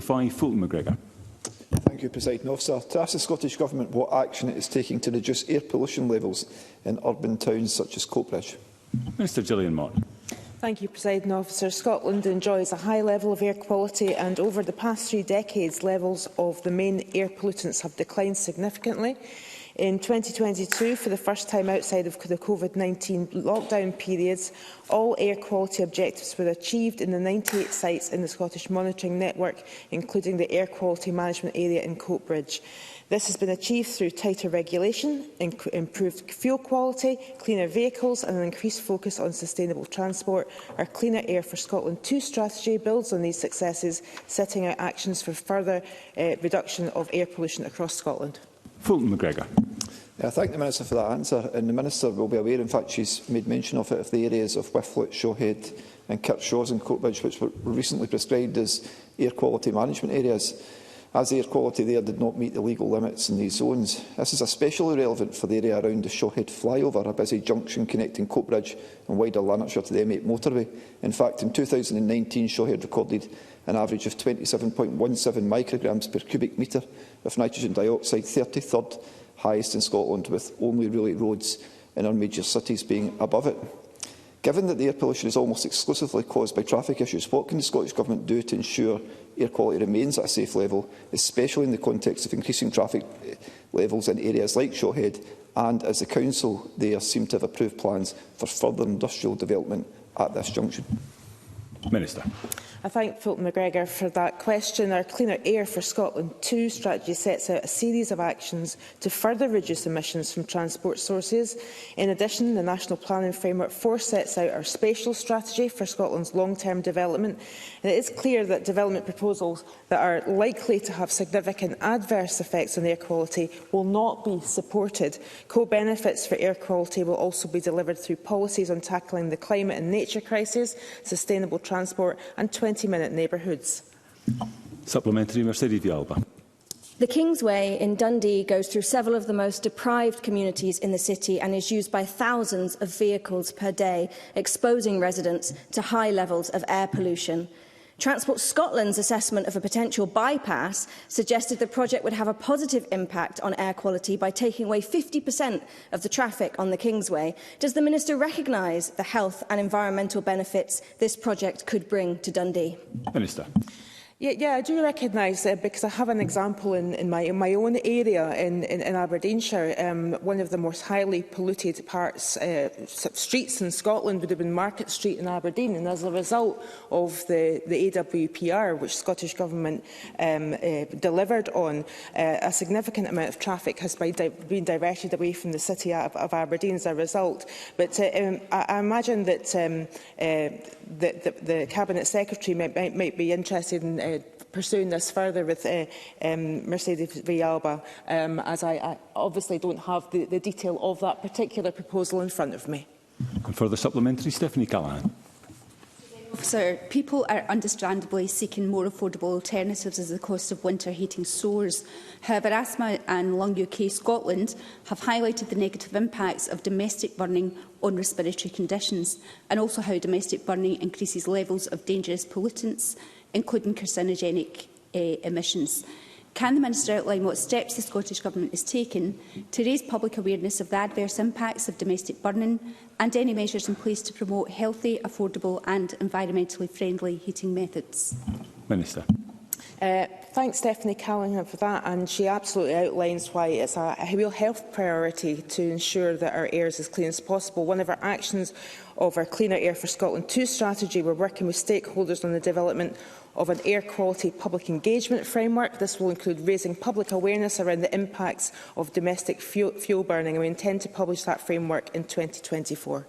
5, Fulton McGregor. Thank you, Presiding Officer. To ask the Scottish Government what action it is taking to reduce air pollution levels in urban towns such as Coatbridge. Minister Gillian Martin. Thank you, Presiding Officer. Scotland enjoys a high level of air quality, and over the past 3 decades, levels of the main air pollutants have declined significantly. In 2022, for the first time outside of the COVID-19 lockdown periods, all air quality objectives were achieved in the 98 sites in the Scottish Monitoring Network, including the Air Quality Management Area in Coatbridge. This has been achieved through tighter regulation, improved fuel quality, cleaner vehicles and an increased focus on sustainable transport. Our Cleaner Air for Scotland 2 strategy builds on these successes, setting out actions for further reduction of air pollution across Scotland. Fulton McGregor. I thank the Minister for that answer, and the Minister will be aware, in fact she's made mention of it, of the areas of Whifflet, Shawhead and Kirkshaws and Coatbridge which were recently prescribed as air quality management areas, as the air quality there did not meet the legal limits in these zones. This is especially relevant for the area around the Shawhead flyover, a busy junction connecting Coatbridge and wider Lanarkshire to the M8 motorway. In fact, in 2019, Shawhead recorded an average of 27.17 micrograms per cubic metre of nitrogen dioxide, 33rd highest in Scotland, with only really roads in our major cities being above it. Given that the air pollution is almost exclusively caused by traffic issues, what can the Scottish Government do to ensure air quality remains at a safe level, especially in the context of increasing traffic levels in areas like Shawhead, and as the Council there seem to have approved plans for further industrial development at this junction? Minister. I thank Fulton McGregor for that question. Our Cleaner Air for Scotland 2 strategy sets out a series of actions to further reduce emissions from transport sources. In addition, the National Planning Framework 4 sets out our spatial strategy for Scotland's long-term development. And it is clear that development proposals that are likely to have significant adverse effects on air quality will not be supported. Co-benefits for air quality will also be delivered through policies on tackling the climate and nature crisis, sustainable transport and 20-minute neighbourhoods. Supplementary, Mercedes Villalba. The Kingsway in Dundee goes through several of the most deprived communities in the city and is used by thousands of vehicles per day, exposing residents to high levels of air pollution. Transport Scotland's assessment of a potential bypass suggested the project would have a positive impact on air quality by taking away 50% of the traffic on the Kingsway. Does the Minister recognise the health and environmental benefits this project could bring to Dundee? Minister. Yeah, I do recognise because I have an example in my own area in Aberdeenshire. One of the most highly polluted streets in Scotland would have been Market Street in Aberdeen, and as a result of the AWPR, which Scottish Government delivered on, a significant amount of traffic has been diverted away from the city of Aberdeen as a result. But I imagine that the Cabinet Secretary might be interested in pursuing this further with Mercedes Villalba, as I obviously don't have the detail of that particular proposal in front of me. And further supplementary, Stephanie Callaghan. Officer, people are understandably seeking more affordable alternatives as the cost of winter heating soars. However, Asthma and Lung UK Scotland have highlighted the negative impacts of domestic burning on respiratory conditions, and also how domestic burning increases levels of dangerous pollutants, including carcinogenic emissions. Can the Minister outline what steps the Scottish Government is taking to raise public awareness of the adverse impacts of domestic burning, and any measures in place to promote healthy, affordable and environmentally friendly heating methods? Minister. Thanks, Stephanie Callaghan, for that, and she absolutely outlines why it's a real health priority to ensure that our air is as clean as possible. One of our actions of our Cleaner Air for Scotland 2 strategy, we're working with stakeholders on the development of an air quality public engagement framework. This will include raising public awareness around the impacts of domestic fuel burning, and we intend to publish that framework in 2024.